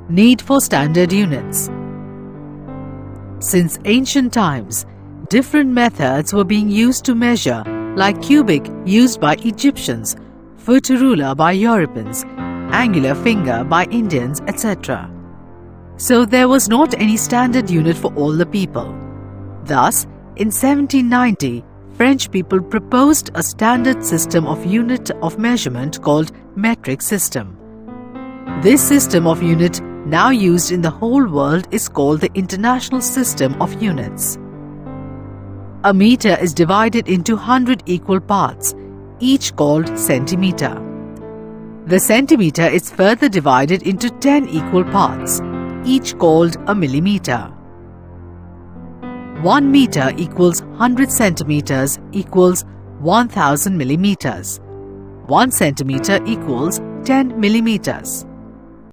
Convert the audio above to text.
Need for standard units. Since ancient times, different methods were being used to measure, like cubic used by Egyptians, foot ruler by Europeans, angular finger by Indians, etc. So there was not any standard unit for all the people. Thus, in 1790, French people proposed a standard system of unit of measurement called metric system. This system of unit, now used in the whole world, is called the International System of Units. A meter is divided into 100 equal parts, each called centimeter. The centimeter is further divided into 10 equal parts, each called a millimeter. 1 meter equals 100 centimeters equals 1000 millimeters. 1 centimeter equals 10 millimeters.